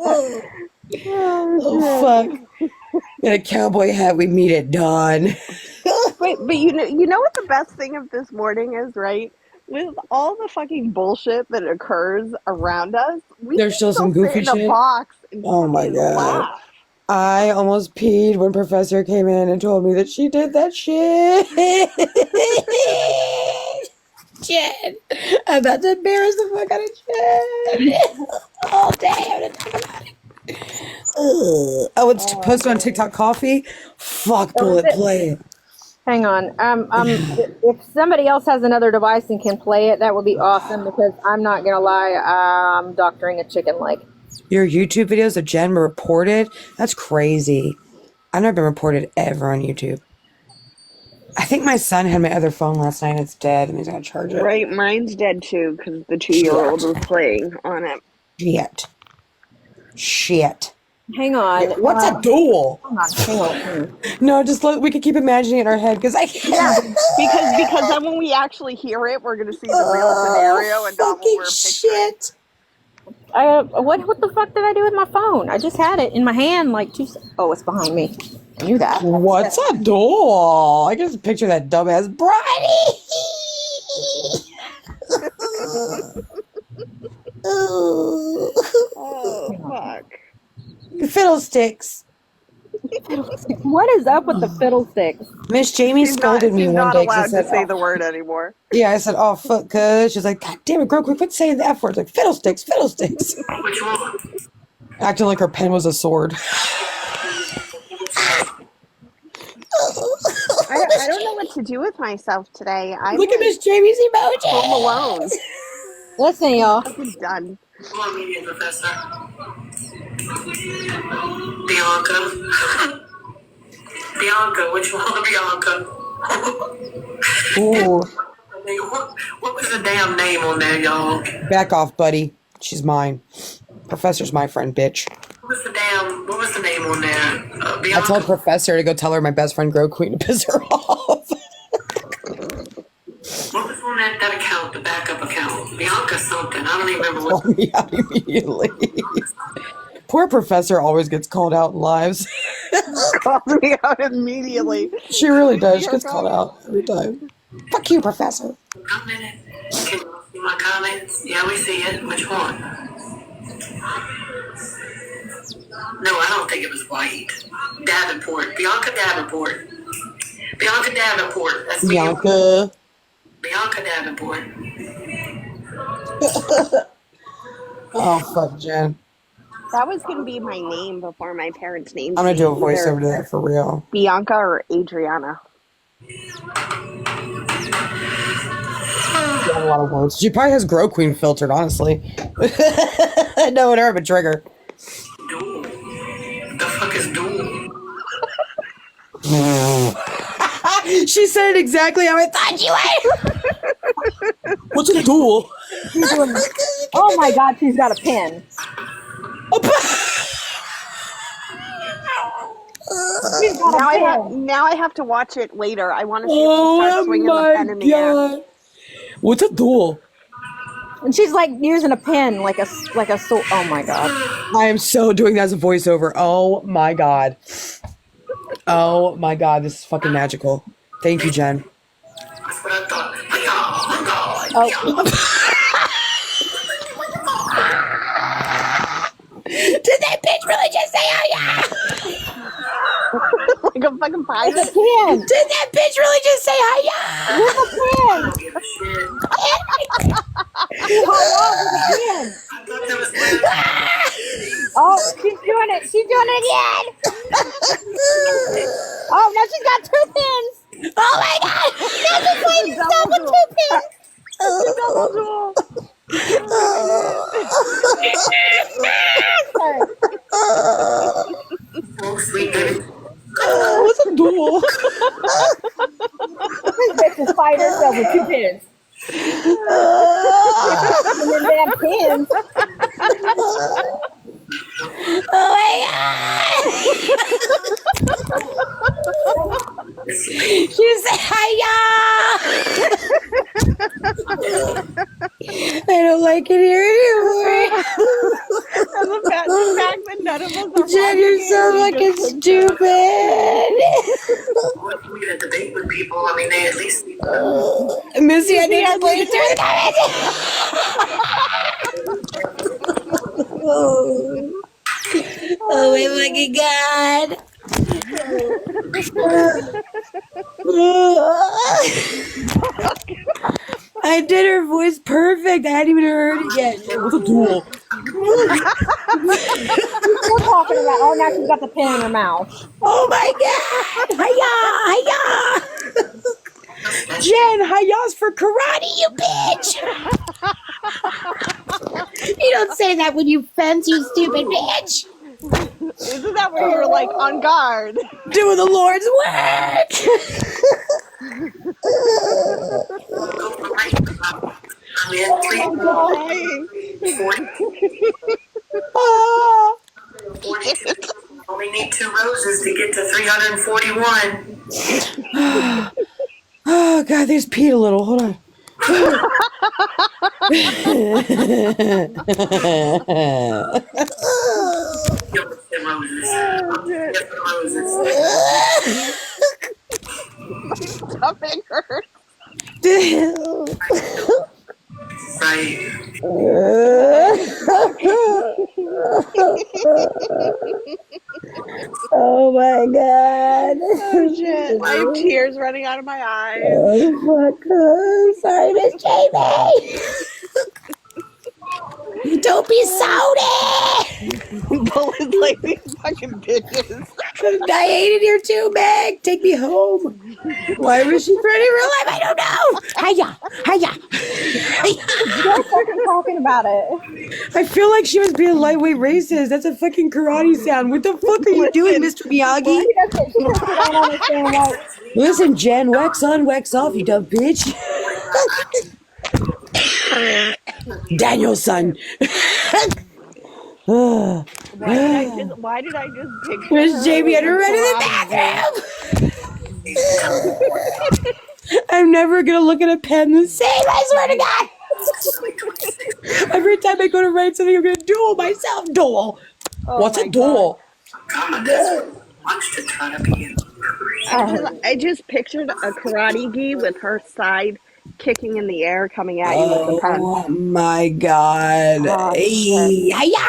Oh fuck. In a cowboy hat, we meet at dawn. But you know what the best thing of this morning is, right? With all the fucking bullshit that occurs around us, we There's can still still some sit goofy in a shit. box and Oh my fucking god. laugh. I almost peed when Professor came in and told me that she did that shit. Jen. I'm about to embarrass the fuck out of Jen. All day. I'm gonna talk about it. Oh, it's posted on TikTok Coffee? Fuck, So is Bullet, it? play it. Hang on. If somebody else has another device and can play it, that would be awesome because I'm not gonna lie, I'm doctoring a chicken leg. Your YouTube videos of Jen were reported? That's crazy. I've never been reported ever on YouTube. I think my son had my other phone last night and it's dead and he's gonna charge it. Right, mine's dead too because the 2-year-old was playing on it. Shit. Hang on. What's a duel? Hang on. No, just we could keep imagining it in our head because I Yeah, can't. because then when we actually hear it, we're gonna see the real scenario and not what Fucking we're picturing. shit. What the fuck did I do with my phone? I just had it in my hand like oh, it's behind me. I knew that. What's a duel? I can just picture that dumbass Bridie. Oh fuck! Fiddlesticks. What is up with the fiddlesticks? Miss Jamie scolded me She's one not day because I allowed said, to say the word anymore. yeah, I said, oh, fuck, cuz. She's like, God damn it, girl, quit saying the F word. Like, fiddlesticks. Which one? Acting like her pen was a sword. I don't know what to do with myself today. I'm Look at Miss Jamie's emoji. home alone. Listen, y'all. I'm done. Come on, media professor. Bianca. Bianca, which one? Bianca. Ooh. What was the damn name on there, y'all? Back off, buddy. She's mine. Professor's my friend, bitch. What was the name on there? I Bianca. told Professor to go tell her my best friend Grow Queen to piss her off. What was on that account, the backup account? Bianca something. I don't even remember what. Called me out immediately. Poor Professor always gets called out in lives. Calls me out immediately. She really does. She gets called out every time. Fuck you, Professor. A minute. Can you see my comments? Yeah, we see it. Which one? No, I don't think it was White. Davenport. Bianca Davenport. Bianca Davenport. That's me. Bianca. Bianca Davenport. Oh, fuck, Jen. That was going to be my name before my parents' names. I'm going to do a voiceover to that for real. Bianca or Adriana. A lot of words. She probably has Grow Queen filtered, honestly. No, it ever a trigger. Duel. The fuck is duel? She said it exactly how I thought you would. What's a duel? Oh my God, she's got a pen. Now I have to watch it later. I want to see if she starts swinging the pen in the air. What's a duel? And she's like using a pen like a sword. Oh my God. I am so doing that as a voiceover. Oh my God. Oh my God. This is fucking magical. Thank you, Jen. That's what I thought. Oh. Did that bitch really just say, oh yeah? Like a fucking pirate? It's a pen. Did that bitch really just say, oh yeah? With a pen. I don't give a shit. I thought that was Oh, she's doing it. She's doing it again. Oh, now she's got 2 pins. Oh my God. Now she's playing herself with 2 pins. Double duel. so sweet, baby. What's a duel? This bitch is fighting herself with 2 pins. And then damn pins. Oh my God. She said, hiya. I don't like it here anymore. And the fact None of us are Jen, watching you're it. so We fucking just stupid. What we had a debate with people. I mean, they at least. Missy had to Missy had to explain it through the comments. Oh my fucking god. I did her voice perfect. I hadn't even heard it yet. What's a duel? She's still talking about. Oh, now she's got the pen in her mouth. Oh my god! Hiya! Hiya! Jen, hiya's for karate, you bitch! You don't say that when you fence, you stupid bitch! Isn't that where you're like on guard? Doing the Lord's work! I mean, I'm crying. 42. Only need 2 roses to get to 341. Oh god, they just peed a little. Hold on. Stomach hurts. Right. Oh my god. Oh shit! I have tears running out of my eyes. Oh fuck. Sorry, Miss Jamie. Don't be salty. Bull is like these fucking bitches. I hated here too, Meg. Take me home. Why was she pretty real life? I don't know. Hiya, hiya. Still fucking talking about it. I feel like she was being lightweight racist. That's a fucking karate sound. What the fuck are you doing, Mr. Miyagi? She doesn't understand why. Listen, Jen, wax on, wax off, you dumb bitch. Danielson. Why did I just picture Miss her Jamie had in to run to the karate bathroom. I'm never gonna look at a pen the same, I swear to God. Every time I go to write something, I'm gonna duel myself. Duel. Oh What's my a duel? God, that's much to try to be in. I just pictured a karate gi with her side kicking in the air coming at you with the pen. Oh my God. Oh, Hey, hiya!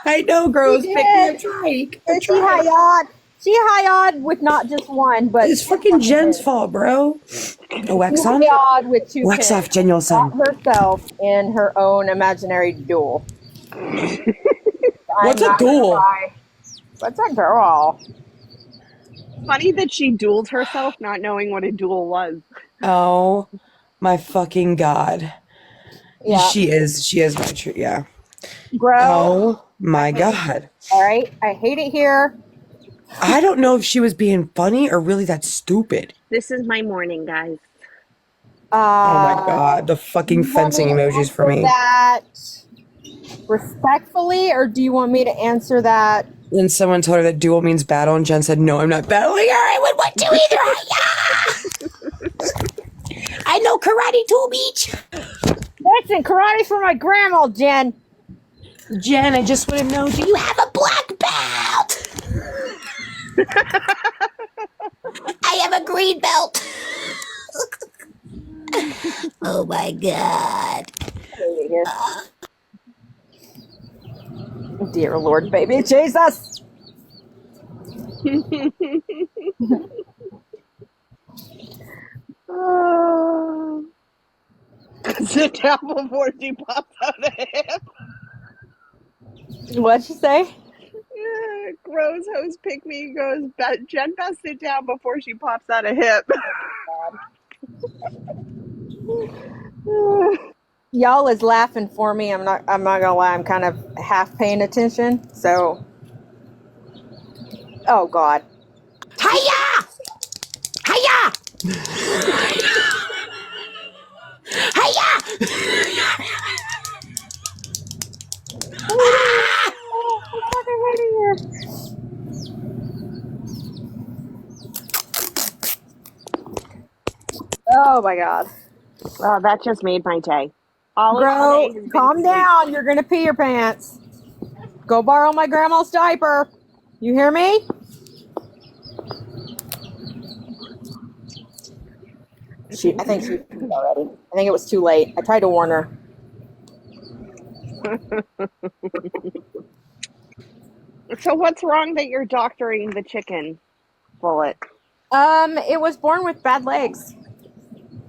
I know, girls. She Pick me up, try. She hired. She hired with not just one, but It's fucking Jen's fault, bro. Oh, wax on? hired with 2 Wax pins. off, Danielson. Got herself in her own imaginary duel. What's a duel? What's a girl? Funny that she dueled herself not knowing what a duel was. Oh my fucking God. Yeah. She is my true, yeah. Bro. Oh my God. All right. I hate it here. I don't know if she was being funny or really that stupid. This is my morning, guys. Oh my God. The fucking fencing emojis for me. That respectfully, or do you want me to answer that? Then someone told her that duel means battle, and Jen said, no, I'm not battling her. I would want to either. I know karate too, beach. Listen, karate's for my grandma, Jen. Jen, I just want to know, do you have a black belt? I have a green belt. Oh my God. Dear Lord, baby Jesus. Sit down before she pops out a hip. What'd she say? Gross host pick me goes, Jen best sit down before she pops out a hip. Y'all is laughing for me. I'm not gonna lie, I'm kind of half paying attention, so oh God. Hiya! Hiya! Hiya! Oh my God. Oh, that just made my day. All Bro, of today has been calm great. down. You're gonna pee your pants. Go borrow my grandma's diaper. You hear me? I think she already. I think it was too late. I tried to warn her. So what's wrong that you're doctoring the chicken, Bullet? It was born with bad legs.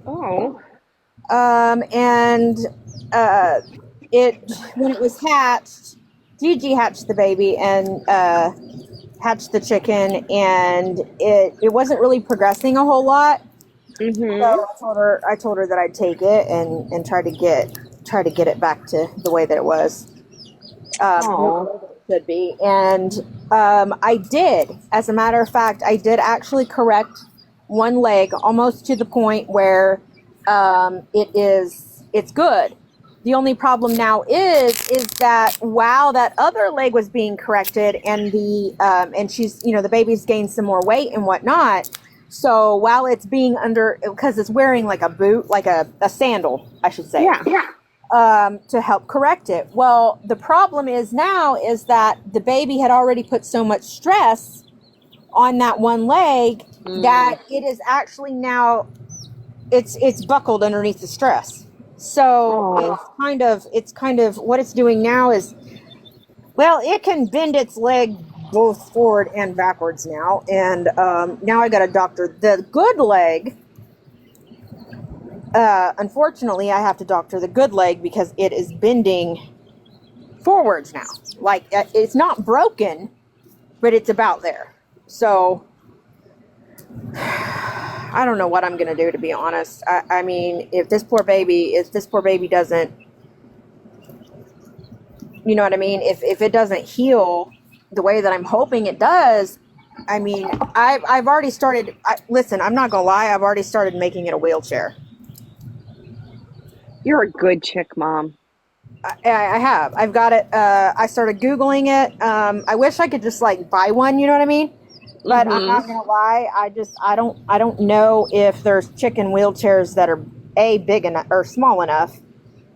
Oh. And when it was hatched, Gigi hatched the baby and hatched the chicken, and it wasn't really progressing a whole lot. Mm-hmm. So I told her that I'd take it and try to get it back to the way that it was. Should be. And I did. As a matter of fact, I did actually correct one leg almost to the point where it's good. The only problem now is that while that other leg was being corrected and and she's, the baby's gained some more weight and whatnot. So while it's being because it's wearing like a boot, like a sandal, I should say. Yeah. To help correct it. Well, the problem is that the baby had already put so much stress on that one leg that it is actually now it's buckled underneath the stress. So it's kind of what it's doing now is, well, it can bend its leg both forward and backwards now. And now I got to doctor the good leg. Unfortunately, I have to doctor the good leg because it is bending forwards now. Like, it's not broken, but it's about there. So I don't know what I'm going to do, to be honest. I mean, if this poor baby doesn't, you know what I mean? If it doesn't heal the way that I'm hoping it does, I mean, I've already started. Listen, I'm not going to lie. I've already started making it a wheelchair. You're a good chick, Mom. I have. I've got it. I started Googling it. I wish I could just like buy one, you know what I mean? But I'm not gonna lie. I don't know if there's chicken wheelchairs that are A, big enough or small enough,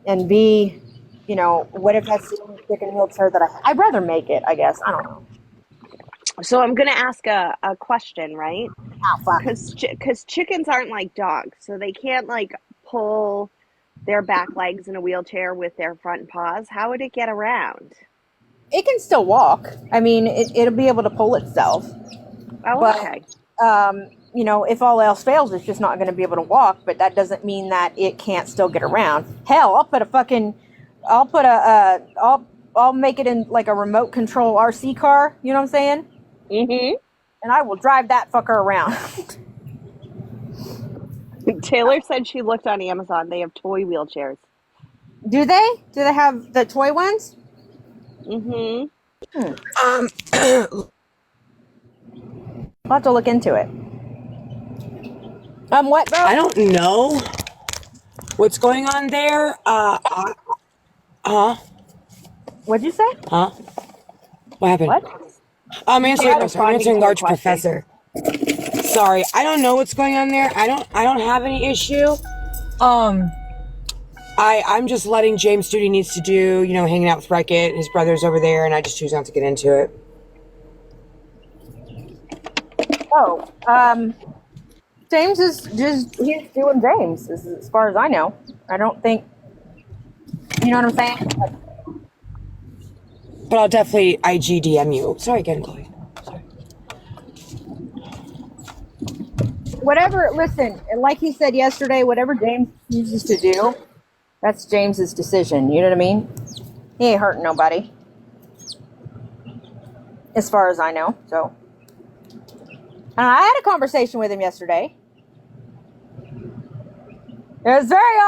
and B, what if that's the only chicken wheelchair that I'd rather make it, I guess. I don't know. So I'm gonna ask a question, right? Oh, fuck. Because chickens aren't like dogs, so they can't like pull their back legs in a wheelchair with their front paws. How would it get around? It can still walk. I mean, it'll be able to pull itself. Oh, but, okay. If all else fails, it's just not going to be able to walk. But that doesn't mean that it can't still get around. Hell, I'll make it in like a remote control RC car. You know what I'm saying? Mm-hmm. And I will drive that fucker around. Taylor said she looked on Amazon. They have toy wheelchairs. Do they? Do they have the toy ones? Mm-hmm. I'll have to look into it. What, bro? I don't know what's going on there. What'd you say? Huh? What happened? What? I'm answering Large Professor. Sorry, I don't know what's going on there. I don't have any issue. I'm just letting James do what he needs to do, hanging out with Wreck-It, his brother's over there, and I just choose not to get into it. Oh, James he's doing James, as far as I know. I don't think, you know what I'm saying? But I'll definitely IGDM you. Sorry again, Chloe. Sorry. Whatever, listen, like he said yesterday, whatever James chooses to do, that's James's decision. You know what I mean? He ain't hurting nobody. As far as I know, so. I had a conversation with him yesterday. It was very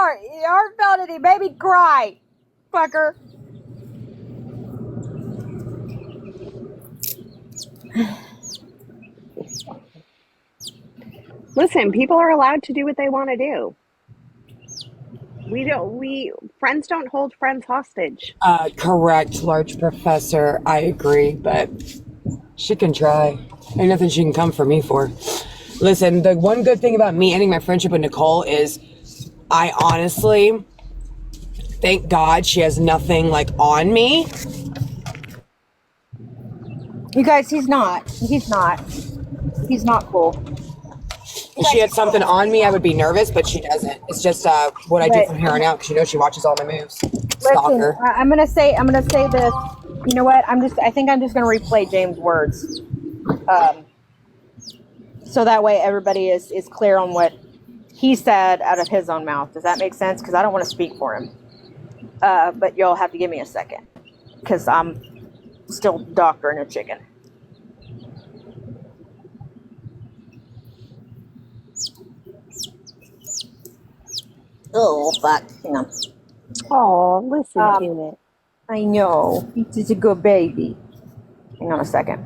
heartfelt, and he made me cry. Fucker. Listen, people are allowed to do what they want to do. Friends don't hold friends hostage. Correct, Large Professor. I agree, but she can try. Ain't nothing she can come for me for. Listen, the one good thing about me ending my friendship with Nicole is I honestly thank God she has nothing like on me. You guys, he's not. He's not. He's not cool. If she had something on me, I would be nervous, but she doesn't. It's just what I do But- from here on out because you know she watches all my moves. Listen, Stalker. I'm gonna say this. You know what? I think I'm just gonna replay James' words, so that way everybody is clear on what he said out of his own mouth. Does that make sense? Because I don't want to speak for him. But you'll have to give me a second, because I'm still doctoring a chicken. Oh fuck! Hang on. Oh, listen Um, to it. I know. He's a good baby. Hang on a second.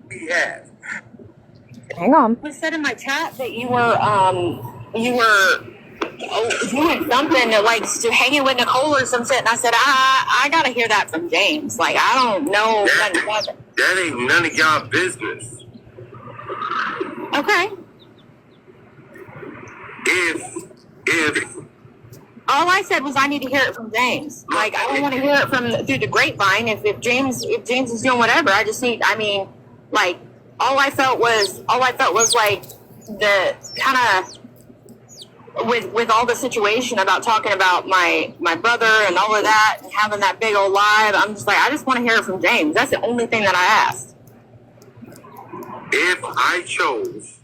We have. Hang on. Was said in my chat that you were doing something that, like, hanging with Nicole or some shit, and I said I gotta hear that from James. Like, I don't know nothing about it. That ain't none of y'all business. Okay. If All I said was I need to hear it from James. Like, I don't want to hear it from through the grapevine. If James is doing whatever, I just need. I mean, like, all I felt was like the kind of with all the situation about talking about my brother and all of that and having that big old live. I'm just like, I just want to hear it from James. That's the only thing that I asked. if I chose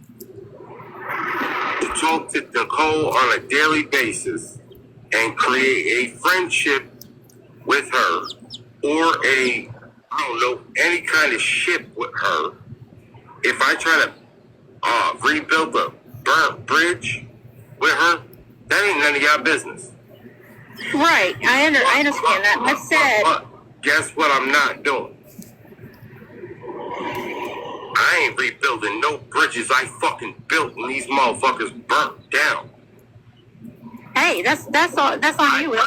to talk to Nicole on a daily basis and create a friendship with her or I don't know, any kind of ship with her, if I try to rebuild a burnt bridge with her, that ain't none of y'all business. Right. I understand that. I said. But guess what I'm not doing? I ain't rebuilding no bridges I fucking built and these motherfuckers burnt down. Hey, that's on you.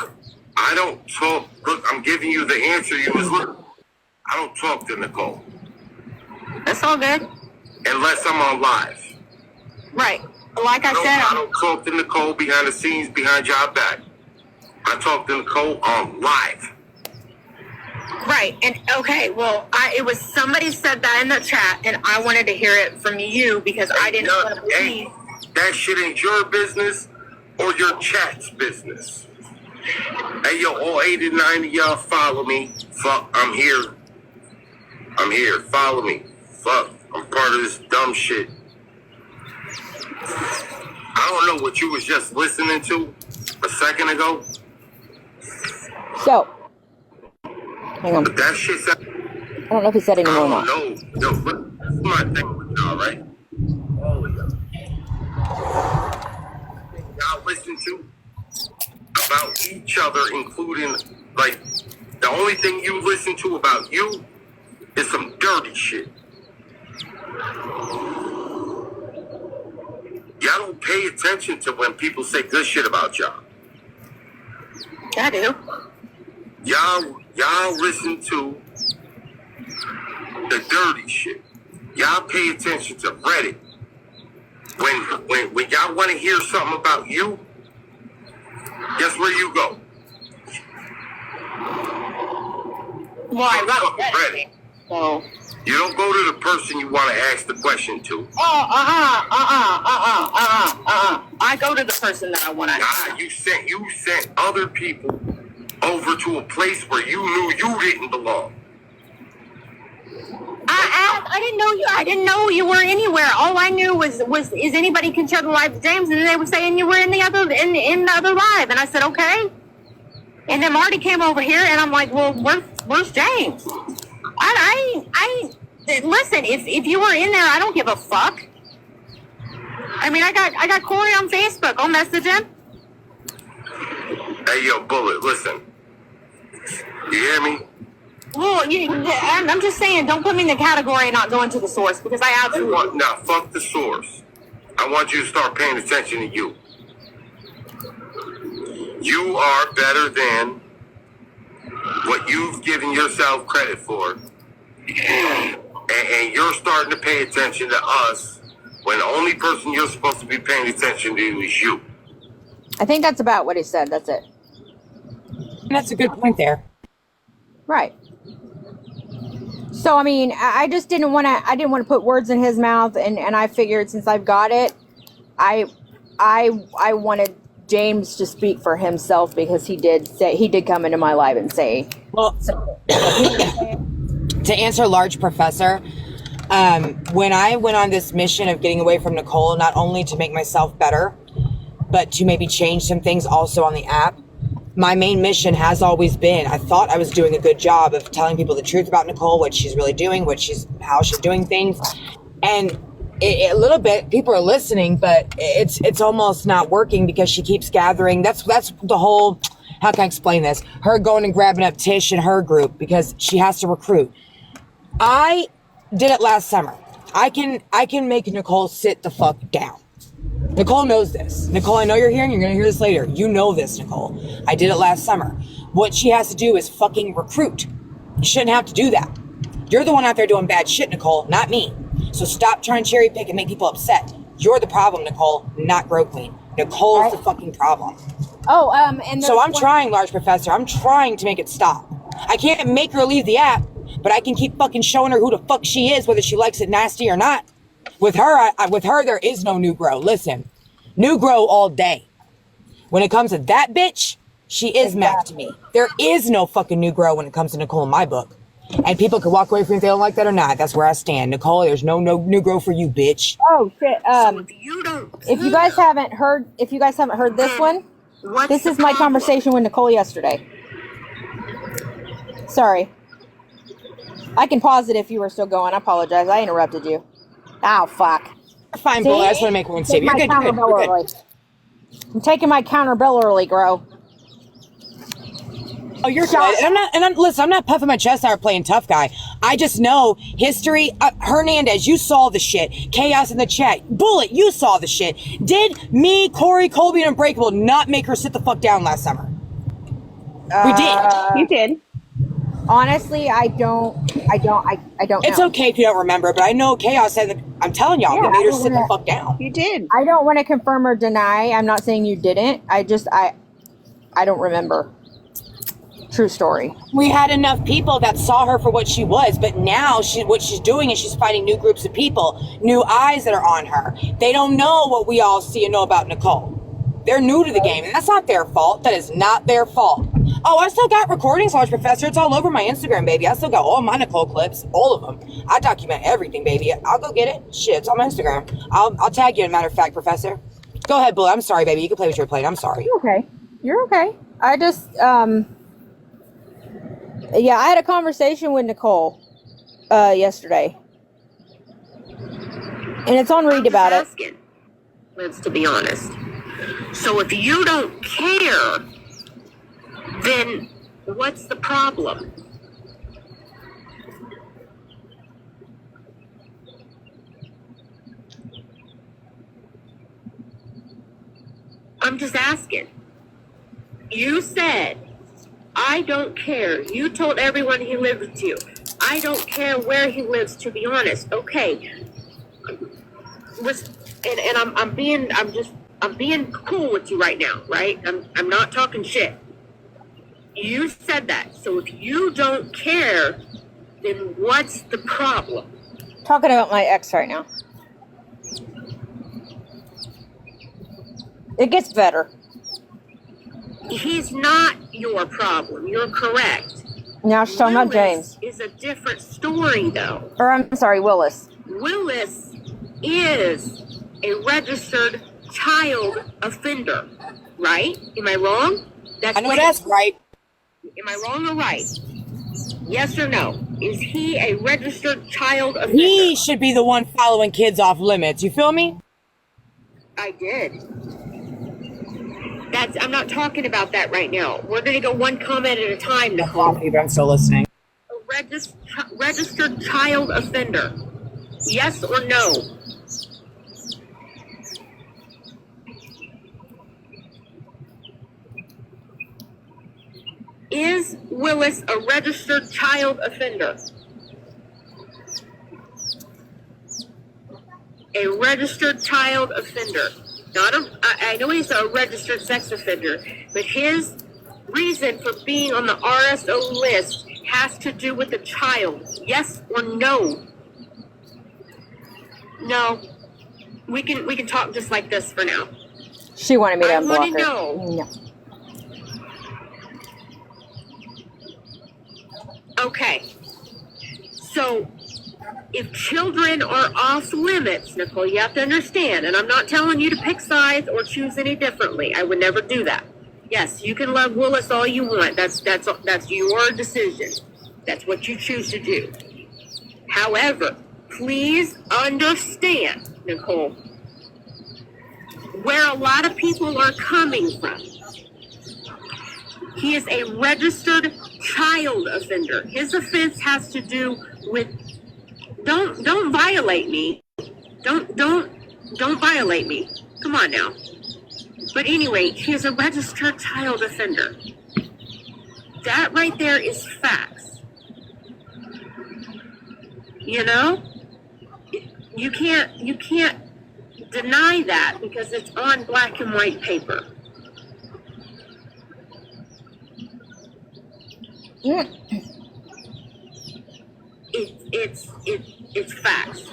I don't talk. Look, I'm giving you the answer you was looking. I don't talk to Nicole That's all good. unless I'm on live. Right. Like I said, I don't talk to Nicole behind the scenes, behind y'all back. I talk to Nicole on live. right. And okay, well, it was somebody said that in the chat, and I wanted to hear it from you because I didn't want to believe. Hey, that shit ain't your business or your chat's business. Hey, yo, all 8 and 9 of y'all follow me. Fuck, I'm here. I'm here. Follow me. Fuck, I'm part of this dumb shit. I don't know what you was just listening to a second ago, So, hang on. but that shit sound, I don't know if he said I anymore or don't not. know. Yo, but that's my thing with y'all, right? All of y'all listen to about each other, including, like, the only thing you listen to about you is some dirty shit. Y'all don't pay attention to when people say good shit about y'all. I do. Y'all listen to the dirty shit. Y'all pay attention to Reddit. When y'all want to hear something about you, guess where you go? Well, I Fucking wrote Reddit. So. You don't go to the person you want to ask the question to. I go to the person that I want to. Nah, you sent other people over to a place where you knew you didn't belong. I didn't know you were anywhere. All I knew was is anybody can share the live to James, and then they were saying you were in the other live, and I said okay. And then Marty came over here, and I'm like, well, where's James? I listen. If you were in there, I don't give a fuck. I mean, I got Corey on Facebook. I'll message him. Hey, yo, Bullet, listen. You hear me? Well, I'm just saying, don't put me in the category of not going to the source because I absolutely. Nah, fuck the source. I want you to start paying attention to you. You are better than what you've given yourself credit for. And you're starting to pay attention to us when the only person you're supposed to be paying attention to is you. I think that's about what he said. That's it. That's a good point there. Right. So I mean, I just didn't want to. I didn't want to put words in his mouth, and I figured since I've got it, I wanted James to speak for himself because he did come into my life and say. Well, to answer Large Professor, when I went on this mission of getting away from Nicole, not only to make myself better, but to maybe change some things also on the app, my main mission has always been, I thought I was doing a good job of telling people the truth about Nicole, what she's really doing, how she's doing things. And a little bit, people are listening, but it's almost not working because she keeps gathering. That's the whole, how can I explain this? Her going and grabbing up Tish and her group because she has to recruit. I did it last summer. I can make Nicole sit the fuck down. Nicole knows this. Nicole, I know you're here and you're going to hear this later. You know this, Nicole. I did it last summer. What she has to do is fucking recruit. You shouldn't have to do that. You're the one out there doing bad shit, Nicole, not me. So stop trying to cherry pick and make people upset. You're the problem, Nicole, not Grow Queen. Nicole's the fucking problem. Oh, and so I'm trying, Large Professor. I'm trying to make it stop. I can't make her leave the app, but I can keep fucking showing her who the fuck she is, whether she likes it nasty or not. With her, there is no new grow. Listen, new grow all day. When it comes to that bitch, she is Mac to me. There is no fucking new grow when it comes to Nicole in my book. And people can walk away from it if they don't like that or not. That's where I stand. Nicole, there's no new grow for you, bitch. Oh shit. If you guys haven't heard this one, this is my conversation with Nicole yesterday. Sorry. I can pause it if you were still going. I apologize. I interrupted you. Oh, fuck. Fine, Bull. I just want to make one save. You're good. You're good. I'm taking my counterbill early, Grow. Oh, you're good. Listen, I'm not puffing my chest out or playing tough guy. I just know history. Hernandez, you saw the shit. Chaos in the chat. Bullet, you saw the shit. Did me, Corey, Colby, and Unbreakable not make her sit the fuck down last summer? We did. You did. Honestly, I don't It's know. okay if you don't remember, but I know Chaos said, I'm telling y'all, we made her sit the fuck down. You did. I don't want to confirm or deny. I'm not saying you didn't. I don't remember. True story. We had enough people that saw her for what she was, but now what she's doing is she's fighting new groups of people, new eyes that are on her. They don't know what we all see and know about Nicole. They're new to the game, and that's not their fault. That is not their fault. Oh, I still got recordings, Large Professor. It's all over my Instagram, baby. I still got all my Nicole clips, all of them. I document everything, baby. I'll go get it. Shit, it's on my Instagram. I'll tag you, as a matter of fact, Professor. Go ahead, Bull. I'm sorry, baby. You can play with your plate. I'm sorry. You're okay. You're okay. I just, yeah, I had a conversation with Nicole yesterday. And it's on Read about it. Let's to be honest. So if you don't care, then what's the problem? I'm just asking. You said, I don't care. You told everyone he lived with you. I don't care where he lives, to be honest. Okay. I'm being cool with you right now, right? I'm not talking shit. You said that. So if you don't care, then what's the problem? Talking about my ex right now. It gets better. He's not your problem. You're correct. Now she's talking about James. Is a different story, though. Or I'm sorry, Willis. Willis is a registered child offender, right? Am I wrong? I know that's right. Am I wrong or right? Yes or no? Is he a registered child offender? He should be the one following kids off limits. You feel me? I did. I'm not talking about that right now. We're going to go one comment at a time, Nicole. But I'm still listening. A registered child offender. Yes or no? Is Willis a registered child offender? A registered child offender. I know he's a registered sex offender, but his reason for being on the RSO list has to do with a child. Yes or no? No. We can talk just like this for now. She wanted me to I unblock want her. to know. No. Okay. So, if children are off limits, Nicole, you have to understand, and I'm not telling you to pick sides or choose any differently. I would never do that. Yes, you can love Willis all you want. That's your decision. That's what you choose to do. However, please understand, Nicole, where a lot of people are coming from. He is a registered child offender. His offense has to do with don't violate me. Don't violate me. Come on now. But anyway, he is a registered child offender. That right there is facts. You know? You can't deny that because it's on black and white paper. It's facts.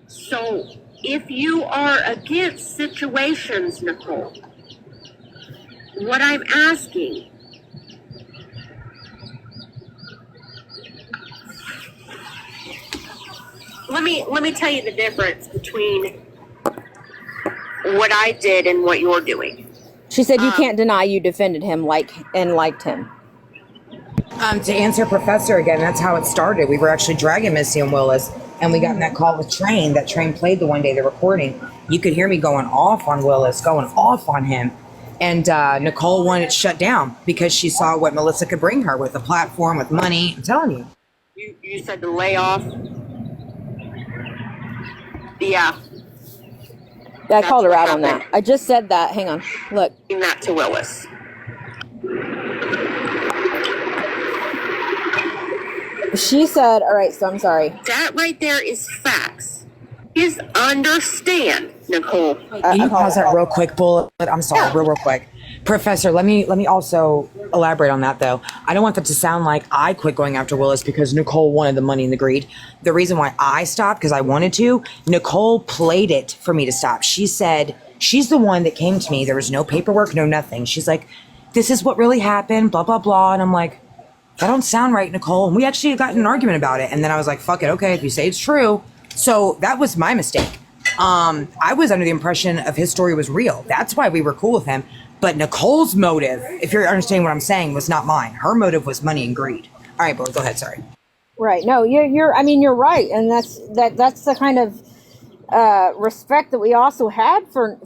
So if you are against situations, Nicole, what I'm asking, let me tell you the difference between what I did and what you're doing. She said you can't deny you defended him and liked him. To answer Professor again, that's how it started. We were actually dragging Missy and Willis, and we got in that call with Train. That Train played the one day, the recording. You could hear me going off on Willis, going off on him. And Nicole wanted it shut down because she saw what Melissa could bring her with a platform, with money. I'm telling you. You said to lay off? Yeah. I called her out on that. I just said that. Hang on. Look. That to Willis. She said, all right, so I'm sorry. That right there is facts. Is understand, Nicole. Can you pause that real quick, Bull? I'm sorry, real quick. Professor, let me also elaborate on that, though. I don't want that to sound like I quit going after Willis because Nicole wanted the money and the greed. The reason why I stopped, because I wanted to, Nicole played it for me to stop. She said, she's the one that came to me. There was no paperwork, no nothing. She's like, this is what really happened, blah, blah, blah. And I'm like, that don't sound right, Nicole. And we actually got in an argument about it. And then I was like, fuck it, okay, if you say it's true. So that was my mistake. I was under the impression of his story was real. That's why we were cool with him. But Nicole's motive, if you're understanding what I'm saying, was not mine. Her motive was money and greed. All right, Bull, go ahead. Sorry. Right. No, you're right. And that's the kind of respect that we also had for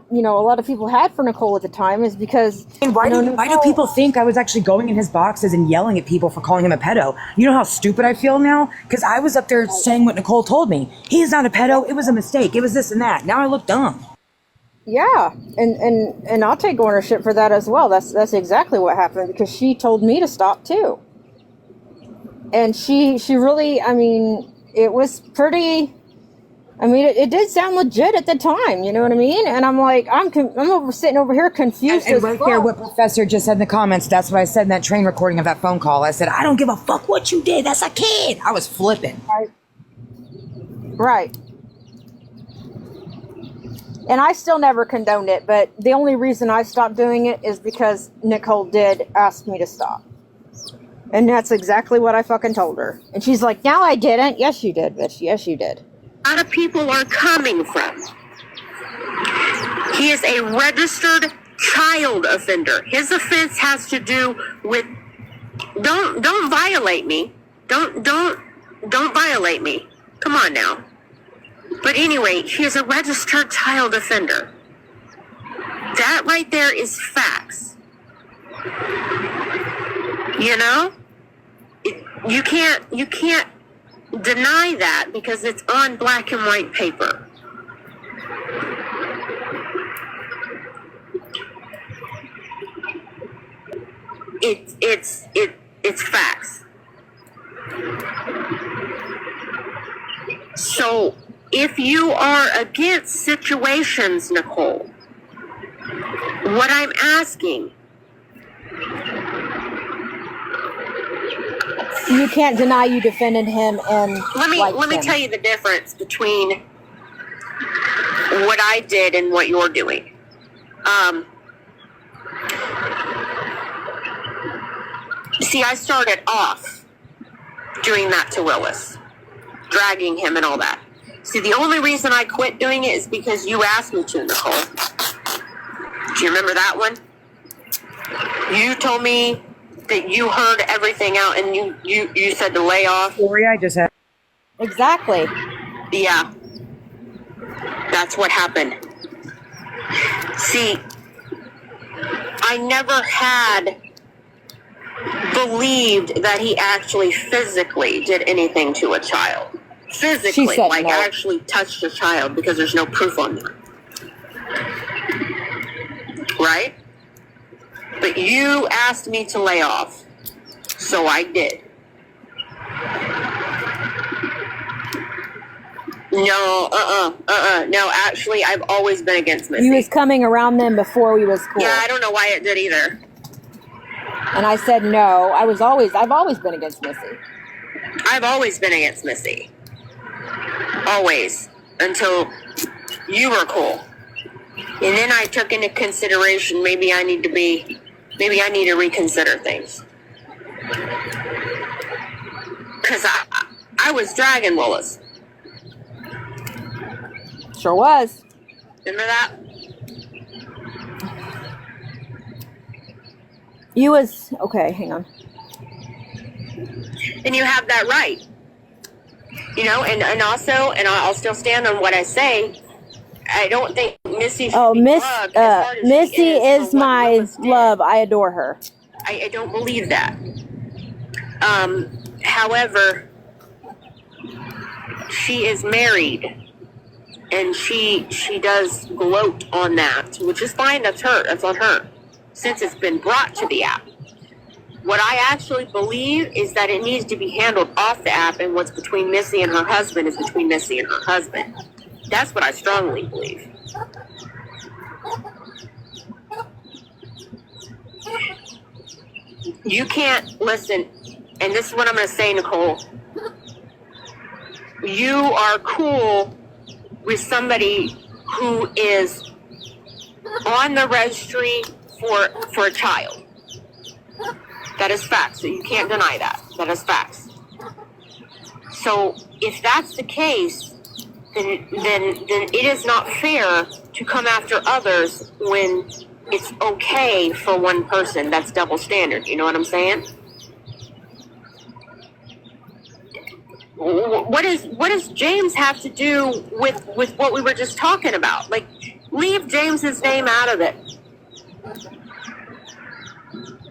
a lot of people had for Nicole at the time is because and why do people think I was actually going in his boxes and yelling at people for calling him a pedo? You know how stupid I feel now? Because I was up there saying what Nicole told me. He's not a pedo. It was a mistake. It was this and that. Now I look dumb. Yeah, and I'll take ownership for that as well. That's exactly what happened because she told me to stop too. And she really, I mean, it was pretty. I mean, it did sound legit at the time, you know what I mean? And I'm like, I'm sitting over here confused. And right there, what Professor just said in the comments, that's what I said in that Train recording of that phone call. I said, I don't give a fuck what you did. That's a kid. I was flipping. Right. And I still never condoned it, but the only reason I stopped doing it is because Nicole did ask me to stop. And that's exactly what I fucking told her. And she's like, no, I didn't. Yes, you did, bitch. Yes, you did. A lot of people are coming from. He is a registered child offender. His offense has to do with don't violate me. Don't violate me. Come on now. But anyway, he is a registered child offender. That right there is facts. You know? You can't deny that because it's on black and white paper. It's facts. So if you are against situations, Nicole, what I'm asking, You can't deny you defended him and let me tell you the difference between what I did and what you're doing. See, I started off doing that to Willis, dragging him and all that. See, the only reason I quit doing it is because you asked me to, Nicole. Do you remember that one? You told me that you heard everything out and you said to lay off. Story I just had. Exactly. Yeah. That's what happened. See, I never had believed that he actually physically did anything to a child. Physically, like no. Actually touched a child, because there's no proof on that. Right? But you asked me to lay off, so I did. No, no, actually, I've always been against Missy. He was coming around them before we was cool. Yeah, I don't know why it did either. And I said no. I've always been against Missy. I've always been against Missy. Always. Until you were cool. And then I took into consideration maybe I need to reconsider things. Because I was dragging Willis. Sure was. Remember that? You was, okay, hang on. And you have that right. You know, and also, and I'll still stand on what I say, I don't think Missy should be drugged as hard as Missy she is my love. I adore her. I don't believe that. However, she is married. And she does gloat on that, which is fine. That's her. That's on her. Since it's been brought to the app. What I actually believe is that it needs to be handled off the app, and what's between Missy and her husband is between Missy and her husband. That's what I strongly believe. You can't listen, and this is what I'm going to say, Nicole. You are cool with somebody who is on the registry for a child. That is facts. So you can't deny that. That is facts. So if that's the case, then it is not fair to come after others when it's okay for one person. That's double standard. You know what I'm saying? What does James have to do with what we were just talking about? Like, leave James's name out of it.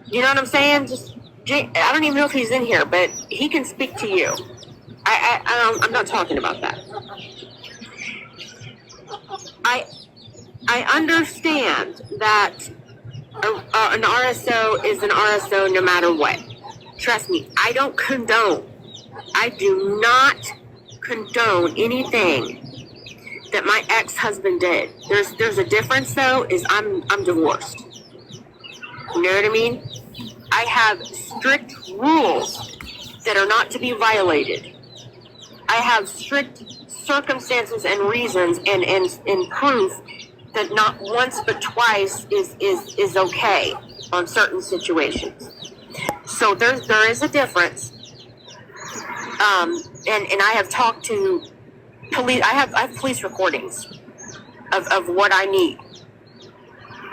You know what I'm saying? I don't even know if he's in here, but he can speak to you. I'm not talking about that. I understand that an RSO is an RSO no matter what. Trust me, I don't condone. I do not condone anything that my ex-husband did. There's a difference though, is I'm divorced. You know what I mean? I have strict rules that are not to be violated. I have strict circumstances and reasons and proof that not once but twice is okay on certain situations. So there is a difference. And I have talked to police. I have police recordings of what I need.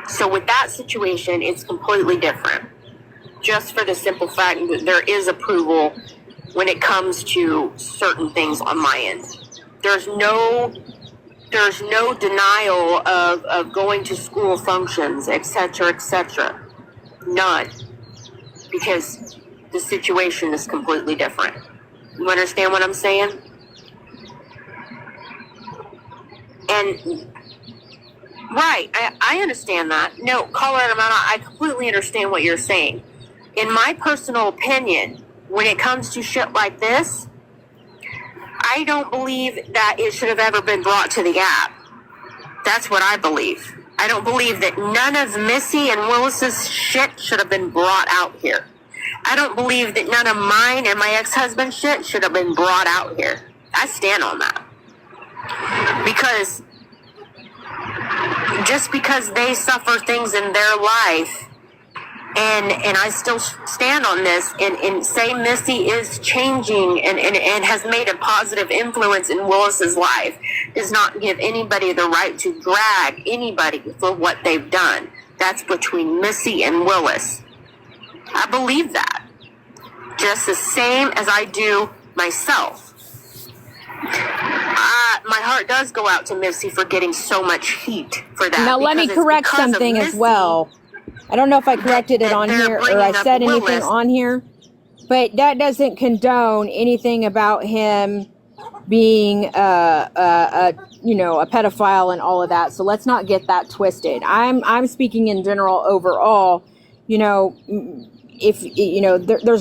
So with that situation, it's completely different. Just for the simple fact that there is approval when it comes to certain things on my end. There's no denial of going to school functions, etc., etc. None. Because the situation is completely different. You understand what I'm saying? And right, I understand that. No, caller, I completely understand what you're saying. In my personal opinion, when it comes to shit like this, I don't believe that it should have ever been brought to the app. That's what I believe. I don't believe that none of Missy and Willis's shit should have been brought out here. I don't believe that none of mine and my ex-husband's shit should have been brought out here. I stand on that. Because just because they suffer things in their life, and I still stand on this and say Missy is changing and has made a positive influence in Willis's life, does not give anybody the right to drag anybody for what they've done. That's between Missy and Willis. I believe that. Just the same as I do myself. My heart does go out to Missy for getting so much heat for that. Now let me correct something as well. I don't know if I corrected it on here or I said anything on here, but that doesn't condone anything about him being a pedophile and all of that. So let's not get that twisted. I'm speaking in general overall. There's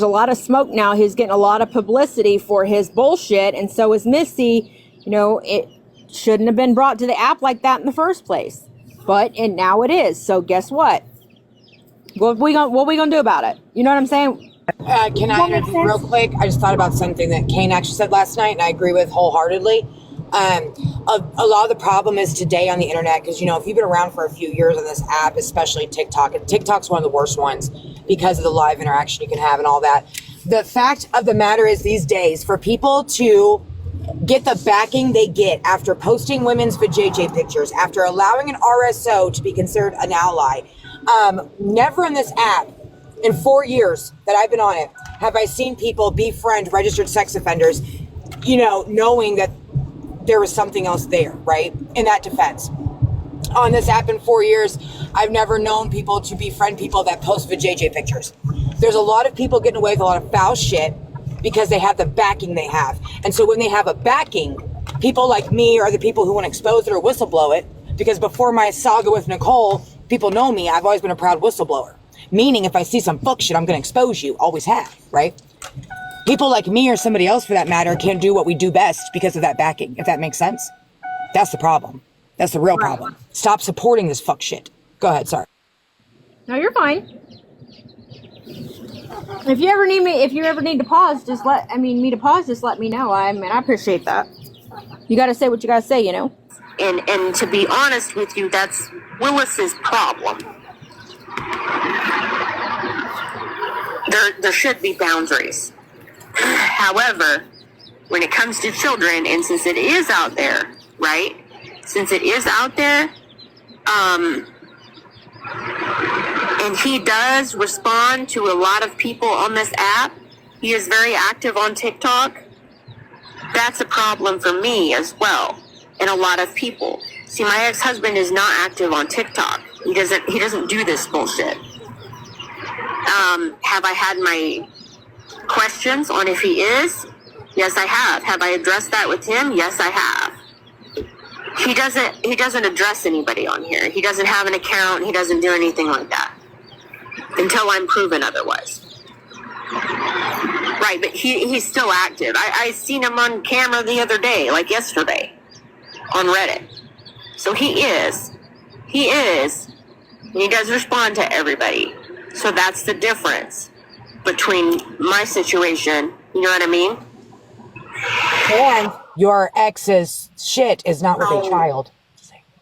a lot of smoke now. He's getting a lot of publicity for his bullshit, and so is Missy. It shouldn't have been brought to the app like that in the first place, and now it is. So guess what? What we gonna do about it? You know what I'm saying? Can I interview real quick? I just thought about something that Kane actually said last night, and I agree with wholeheartedly. A lot of the problem is today on the internet, because, if you've been around for a few years on this app, especially TikTok, and TikTok's one of the worst ones because of the live interaction you can have and all that. The fact of the matter is these days, for people to get the backing they get after posting women's vajayjay pictures, after allowing an RSO to be considered an ally, never in this app, in 4 years that I've been on it, have I seen people befriend registered sex offenders, knowing that there was something else there, right? In that defense. On this app in 4 years, I've never known people to befriend people that post vajayjay pictures. There's a lot of people getting away with a lot of foul shit because they have the backing they have. And so when they have a backing, people like me are the people who want to expose it or whistleblow it, because before my saga with Nicole, people know me, I've always been a proud whistleblower. Meaning if I see some fuck shit, I'm going to expose you. Always have, right? People like me or somebody else for that matter can't do what we do best because of that backing, if that makes sense. That's the problem. That's the real problem. Stop supporting this fuck shit. Go ahead, sorry. No, you're fine. If you ever need to pause, just let me know. I appreciate that. You got to say what you got to say, And to be honest with you, that's Willis's problem. There should be boundaries. However, when it comes to children, and since it is out there, right? Since it is out there, and he does respond to a lot of people on this app. He is very active on TikTok. That's a problem for me as well, and a lot of people. See, my ex-husband is not active on TikTok. He doesn't do this bullshit. Have I had my questions on if he is? Yes, I have. Have I addressed that with him? Yes, I have. He doesn't address anybody on here. He doesn't have an account. He doesn't do anything like that until I'm proven otherwise. Right, but he's still active. I seen him on camera the other day, like yesterday, on Reddit. So he is, and he does respond to everybody. So that's the difference between my situation, you know what I mean? And your ex's shit is not with a child.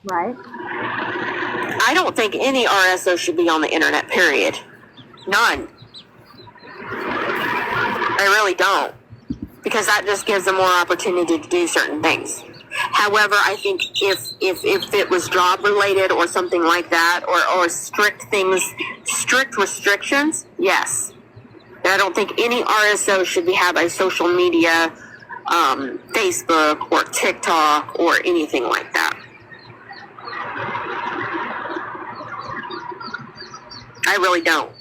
Right. I don't think any RSO should be on the internet, period. None. I really don't. Because that just gives them more opportunity to do certain things. However, I think if it was job related or something like that, or strict restrictions, yes. And I don't think any RSO should have a social media, Facebook or TikTok or anything like that. I really don't.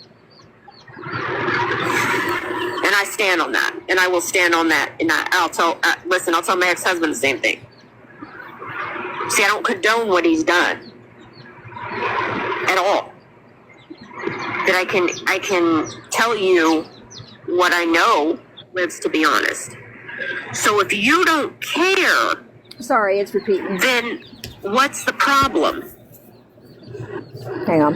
And I stand on that. And I will stand on that. And I'll tell my ex-husband the same thing. See, I don't condone what he's done. At all. But I can tell you what I know lives, to be honest. So if you don't care... Sorry, it's repeating. Then what's the problem? Hang on.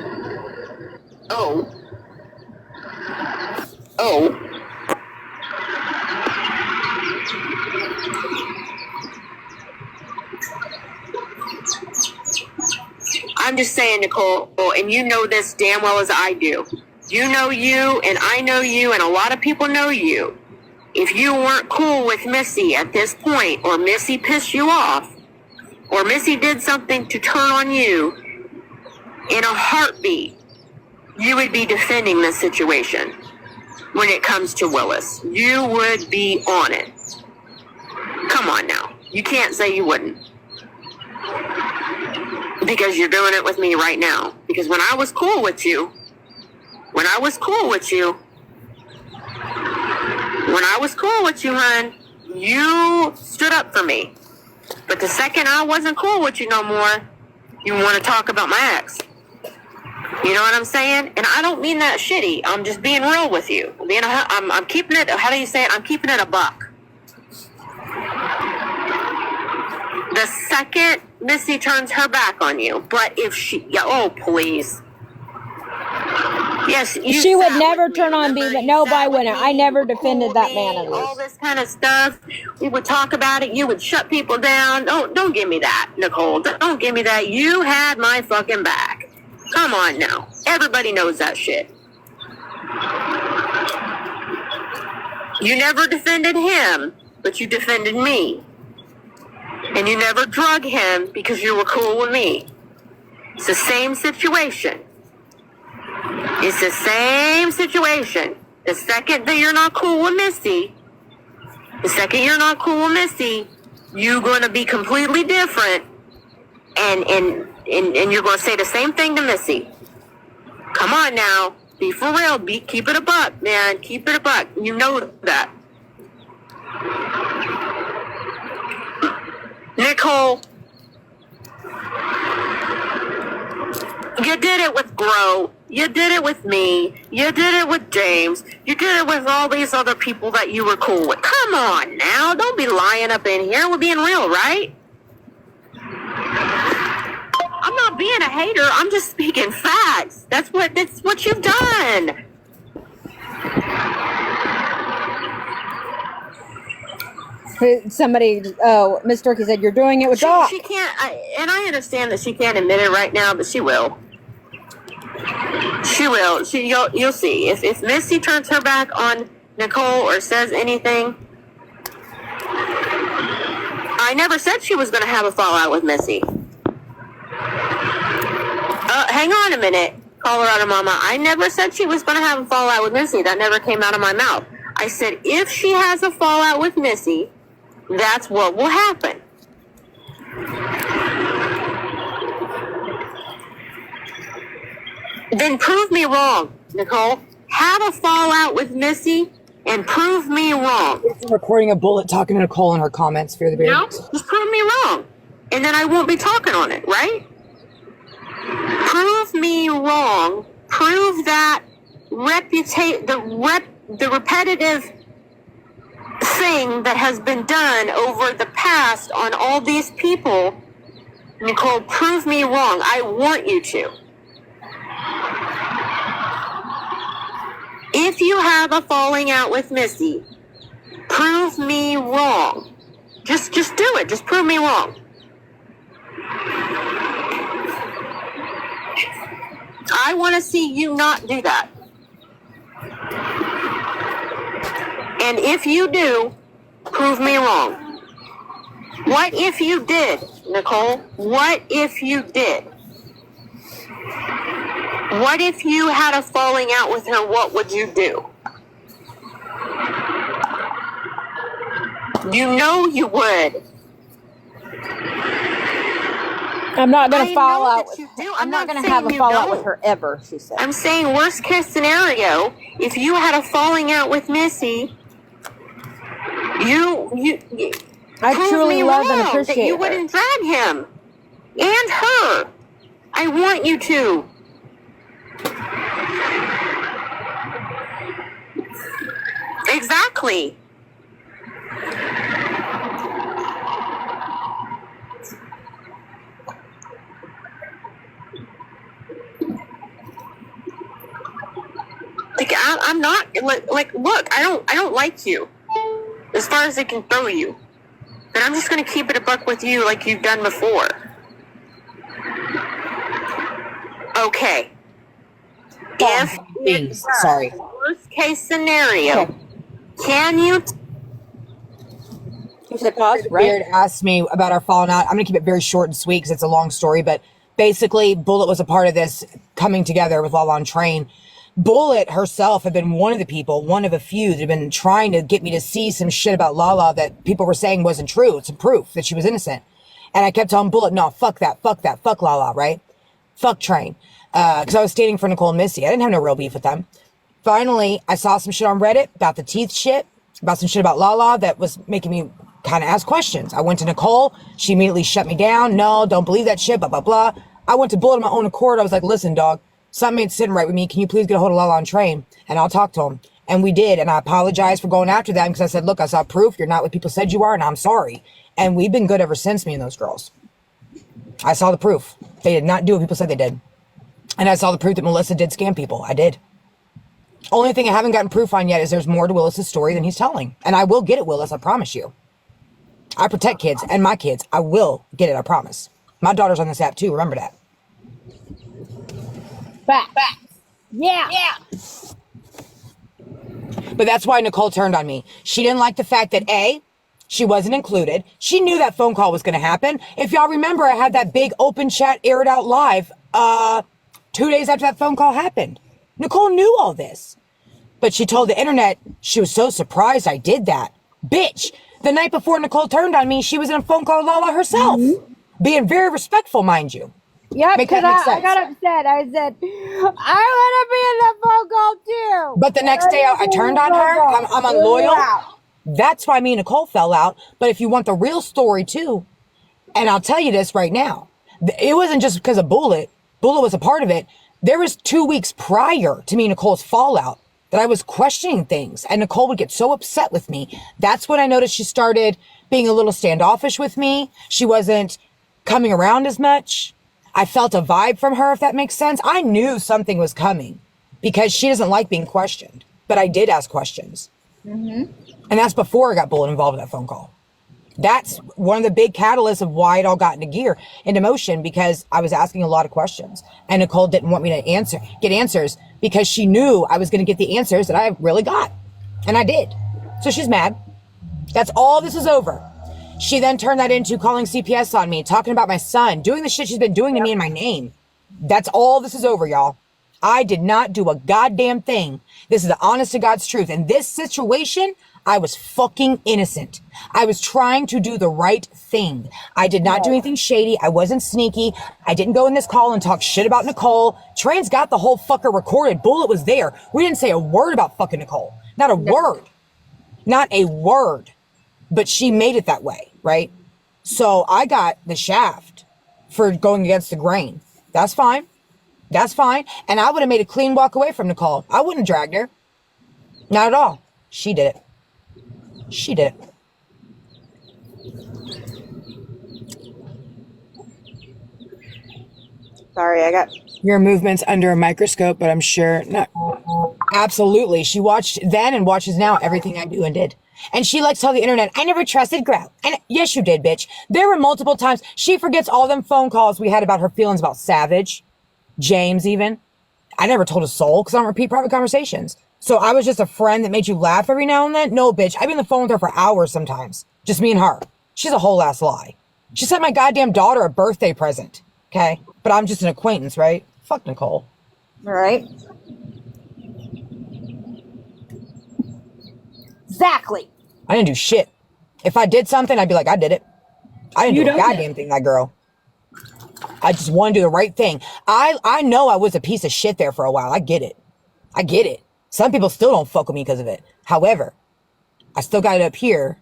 Oh. I'm just saying, Nicole, and you know this damn well as I do. You know you, and I know you, and a lot of people know you. If you weren't cool with Missy at this point, or Missy pissed you off, or Missy did something to turn on you, in a heartbeat, you would be defending this situation when it comes to Willis. You would be on it. Come on now. You can't say you wouldn't. Because you're doing it with me right now. Because when I was cool with you, hon, you stood up for me. But the second I wasn't cool with you no more, you want to talk about my ex. You know what I'm saying? And I don't mean that shitty. I'm just being real with you. I'm keeping it, how do you say it? I'm keeping it a buck. The second Missy turns her back on you, but if she, oh please. Yes, she would never turn on me, but no, I wouldn't. I never defended that man of all this kind of stuff. We would talk about it. You would shut people down. Don't give me that, Nicole. Don't give me that. You had my fucking back. Come on now. Everybody knows that shit. You never defended him, but you defended me. And you never drug him because you were cool with me. It's the same situation. It's the same situation. The second that you're not cool with Missy, you're going to be completely different. And you're going to say the same thing to Missy. Come on now. Be for real. Keep it a buck, man. Keep it a buck. You know that. Nicole, you did it with Grow. You did it with me. You did it with James. You did it with all these other people that you were cool with. Come on now. Don't be lying up in here. We're being real, right? I'm not being a hater. I'm just speaking facts. That's what you've done. Somebody, Miss Turkey said, you're doing it with Doc. She can't, and I understand that she can't admit it right now, but she will. She will. You'll see. If Missy turns her back on Nicole or says anything, I never said she was going to have a fallout with Missy. Hang on a minute, Colorado Mama. I never said she was going to have a fallout with Missy. That never came out of my mouth. I said if she has a fallout with Missy, that's what will happen. Then prove me wrong, Nicole. Have a fallout with Missy and prove me wrong. It's a recording of Bullet talking to Nicole in her comments, Fear the Beard. No, just prove me wrong. And then I won't be talking on it, right? Prove me wrong. Prove that the repetitive thing that has been done over the past on all these people. Nicole, prove me wrong. I want you to. If you have a falling out with Missy, prove me wrong. Just do it. Just prove me wrong. I want to see you not do that. And if you do, prove me wrong. What if you did, Nicole? What if you did? What if you had a falling out with her? What would you do? You know you would. I'm not going to fall out with her. I'm not going to have a fallout with her ever, she said. I'm saying worst case scenario, if you had a falling out with Missy, I truly love and appreciate that you her. wouldn't drag him and her. I want you to. Exactly. I'm not like look, I don't like you as far as I can throw you, but I'm just gonna keep it a buck with you like you've done before. Okay. If it's Sorry. worst case scenario, can you? You said pause, right? Beard asked me about our falling out. I'm going to keep it very short and sweet because it's a long story, but basically Bullet was a part of this coming together with Lala on Train. Bullet herself had been one of the people, one of a few that had been trying to get me to see some shit about Lala that people were saying wasn't true. It's some proof that she was innocent. And I kept telling Bullet, no, fuck that, fuck Lala, right? Fuck Train. Because I was standing for Nicole and Missy. I didn't have no real beef with them. Finally, I saw some shit on Reddit about the teeth shit, about some shit about Lala that was making me kind of ask questions. I went to Nicole. She immediately shut me down. No, don't believe that shit, blah, blah, blah. I went to Bullet on my own accord. I was like, listen, dog, something ain't sitting right with me. Can you please get a hold of Lala on Train? And I'll talk to him. And we did. And I apologized for going after them because I said, look, I saw proof. You're not what people said you are, and I'm sorry. And we've been good ever since, me and those girls. I saw the proof. They did not do what people said they did. And I saw the proof that Melissa did scam people. I did. Only thing I haven't gotten proof on yet is there's more to Willis's story than he's telling. And I will get it, Willis, I promise you. I protect kids and my kids. I will get it, I promise. My daughter's on this app too, remember that. Back. Yeah. But that's why Nicole turned on me. She didn't like the fact that A, she wasn't included. She knew that phone call was going to happen. If y'all remember, I had that big open chat aired out live 2 days after that phone call happened. Nicole knew all this. But she told the internet she was so surprised I did that. Bitch, the night before Nicole turned on me, she was in a phone call with Lala herself. Being very respectful, mind you. Yeah, Make because that make I got sense. upset. I said, I want to be in the phone call too. But the next day I turned on her. I'm unloyal. That's why me and Nicole fell out. But if you want the real story too, and I'll tell you this right now, it wasn't just because of Bullet. Bullet was a part of it. There was 2 weeks prior to me and Nicole's fallout that I was questioning things, and Nicole would get so upset with me. That's when I noticed she started being a little standoffish with me. She wasn't coming around as much. I felt a vibe from her, if that makes sense. I knew something was coming because she doesn't like being questioned, but I did ask questions. And that's before I got Bullet involved in that phone call. That's one of the big catalysts of why it all got into motion, because I was asking a lot of questions and Nicole didn't want me to get answers because she knew I was going to get the answers that I really got. And I did. So she's mad. That's all this is over. She then turned that into calling CPS on me, talking about my son, doing the shit she's been doing to me in my name. That's all this is over, y'all. I did not do a goddamn thing. This is the honest to God's truth. In this situation, I was fucking innocent. I was trying to do the right thing. I did not do anything shady. I wasn't sneaky. I didn't go in this call and talk shit about Nicole. Train's got the whole fucker recorded. Bullet was there. We didn't say a word about fucking Nicole. Not a word. Not a word. But she made it that way, right? So I got the shaft for going against the grain. That's fine. That's fine. And I would have made a clean walk away from Nicole. I wouldn't have dragged her. Not at all. She did it. She did it. Sorry, I got... Your movement's under a microscope, but I'm sure not. Absolutely. She watched then and watches now everything I do and did. And she likes to tell the internet, I never trusted Grow. And yes, you did, bitch. There were multiple times. She forgets all them phone calls we had about her feelings about Savage, James even. I never told a soul because I don't repeat private conversations. So I was just a friend that made you laugh every now and then? No, bitch. I've been on the phone with her for hours sometimes. Just me and her. She's a whole ass lie. She sent my goddamn daughter a birthday present. Okay? But I'm just an acquaintance, right? Fuck Nicole. All right. Exactly. I didn't do shit. If I did something, I'd be like, I did it. I didn't do a goddamn thing, that girl. I just want to do the right thing. I know I was a piece of shit there for a while. I get it. I get it. Some people still don't fuck with me because of it. However, I still got it up here.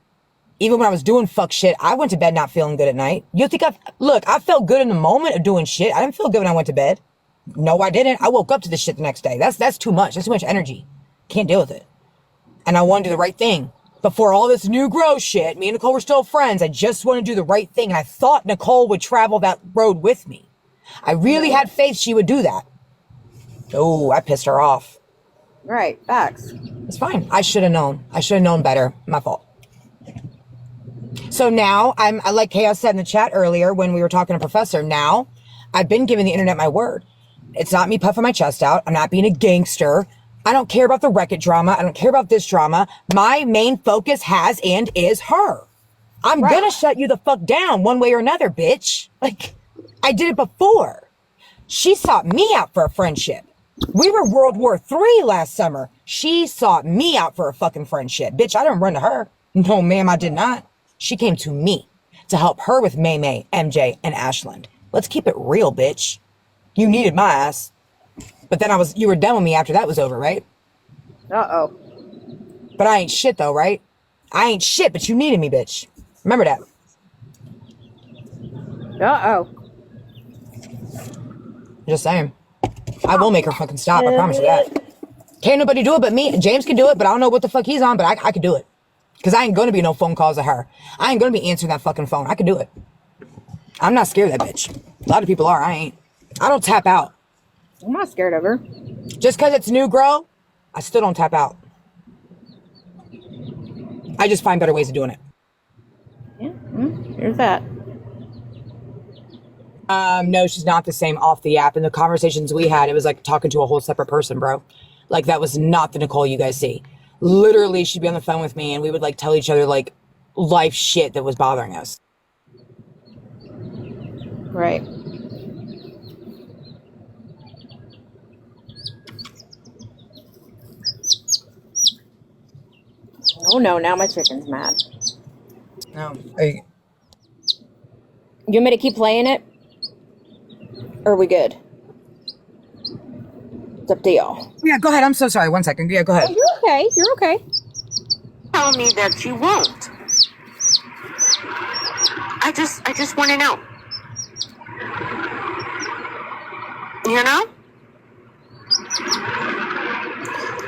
Even when I was doing fuck shit, I went to bed not feeling good at night. You think I felt good in the moment of doing shit. I didn't feel good when I went to bed. No, I didn't. I woke up to this shit the next day. That's too much. That's too much energy. Can't deal with it. And I want to do the right thing. Before all this new growth shit, me and Nicole were still friends. I just want to do the right thing. And I thought Nicole would travel that road with me. I really had faith she would do that. Oh, I pissed her off. Right. Facts. It's fine. I should have known. I should have known better. My fault. So now I like Chaos said in the chat earlier when we were talking to Professor, now I've been giving the internet my word. It's not me puffing my chest out. I'm not being a gangster. I don't care about the Wreck-It drama. I don't care about this drama. My main focus has and is her. I'm gonna shut you the fuck down one way or another, bitch. Like, I did it before. She sought me out for a friendship. We were World War III last summer. She sought me out for a fucking friendship. Bitch, I didn't run to her. No, ma'am, I did not. She came to me to help her with May May, MJ, and Ashland. Let's keep it real, bitch. You needed my ass. But then you were done with me after that was over, right? Uh-oh. But I ain't shit though, right? I ain't shit, but you needed me, bitch. Remember that. Uh-oh. Just saying. I will make her fucking stop, I promise you that. Can't nobody do it but me. James can do it, but I don't know what the fuck he's on, but I could do it. Because I ain't going to be no phone calls to her. I ain't going to be answering that fucking phone. I could do it. I'm not scared of that bitch. A lot of people are. I ain't. I don't tap out. I'm not scared of her. Just because it's new, girl, I still don't tap out. I just find better ways of doing it. Yeah, here's that. No, she's not the same off the app. In the conversations we had, it was like talking to a whole separate person, bro. Like, that was not the Nicole you guys see. Literally, she'd be on the phone with me and we would like tell each other like life shit that was bothering us. Right. Oh no, now my chicken's mad. No. You want me to keep playing it? Or are we good? It's up to y'all. Yeah, go ahead. I'm so sorry. 1 second. Yeah, go ahead. Oh, you're okay. You're okay. Tell me that you won't. I just want to know. You know?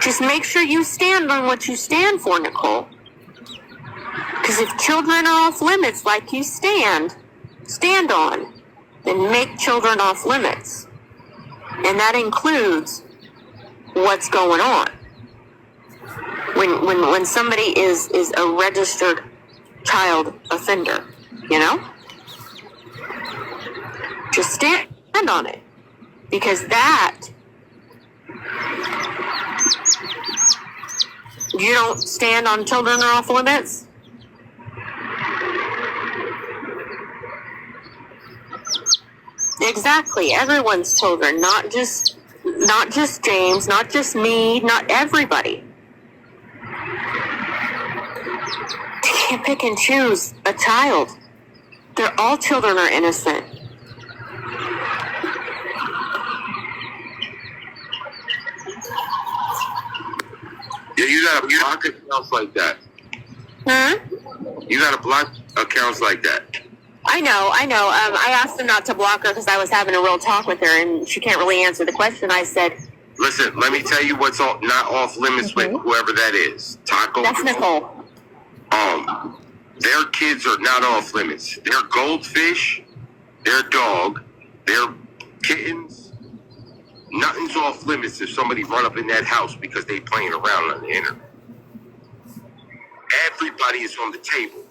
Just make sure you stand on what you stand for, Nicole. Because if children are off limits like you stand on, then make children off limits. And that includes what's going on. When somebody is a registered child offender, you know? Just stand on it. Because that, you don't stand on children are off limits? Exactly. Everyone's children, not just James, not just me, not everybody. You can't pick and choose a child. All children are innocent. Yeah, you gotta block accounts like that. Huh? You gotta block accounts like that. I know. I asked him not to block her because I was having a real talk with her, and she can't really answer the question. I said, Listen, let me tell you what's not off limits with whoever that is. Taco. that's Nicole. Their kids are not off limits. Their goldfish, their dog, their kittens, nothing's off limits if somebody run up in that house because they playing around on the internet. Everybody is on the table.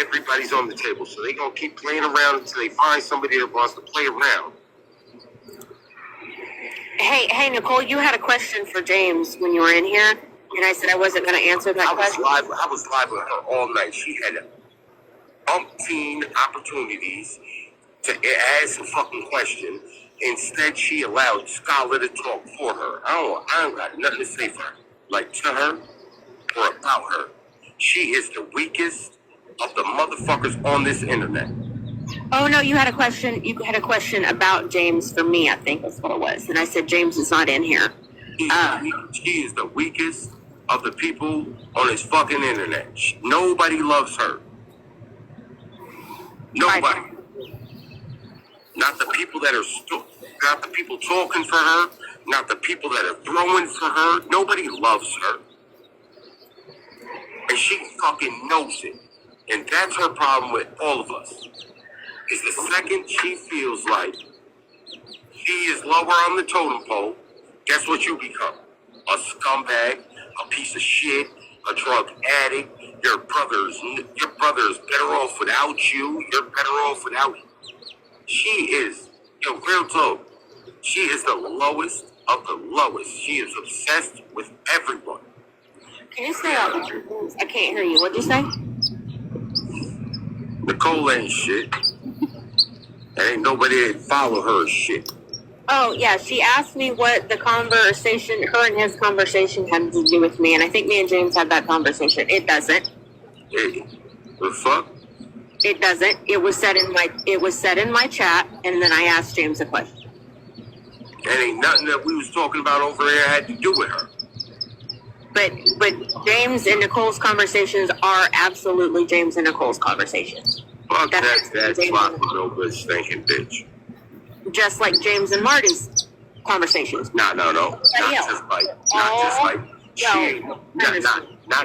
Everybody's on the table, so they're going to keep playing around until they find somebody that wants to play around. Hey, Nicole, you had a question for James when you were in here, and I said I wasn't going to answer that question. I was live with her all night. She had umpteen opportunities to ask a fucking question. Instead, she allowed Skylar to talk for her. I don't got nothing to say for her, like to her or about her. She is the weakest of the motherfuckers on this internet. Oh no, you had a question. You had a question about James for me, I think that's what it was. And I said James is not in here. She is the weakest of the people on this fucking internet. Nobody loves her. Nobody. Not the people that are not the people talking for her, not the people that are throwing for her. Nobody loves her. And she fucking knows it. And that's her problem with all of us. Is the second she feels like she is lower on the totem pole, guess what you become? A scumbag, a piece of shit, a drug addict. Your brother's better off without you. You're better off without him. She is, real talk. She is the lowest of the lowest. She is obsessed with everyone. Can you say that? I can't hear you. What'd you say? Nicole ain't shit. There ain't nobody that follow her shit. Oh, yeah. She asked me what the conversation, her and his conversation had to do with me, and I think me and James had that conversation. It doesn't. Hey, the fuck? It doesn't. It was said in my chat, and then I asked James a question. There ain't nothing that we was talking about over there had to do with her. But James and Nicole's conversations are absolutely James and Nicole's conversations. Fuck that sloppy, no good, stinking bitch. Just like James and Marty's conversations. No. Not just like she ain't, not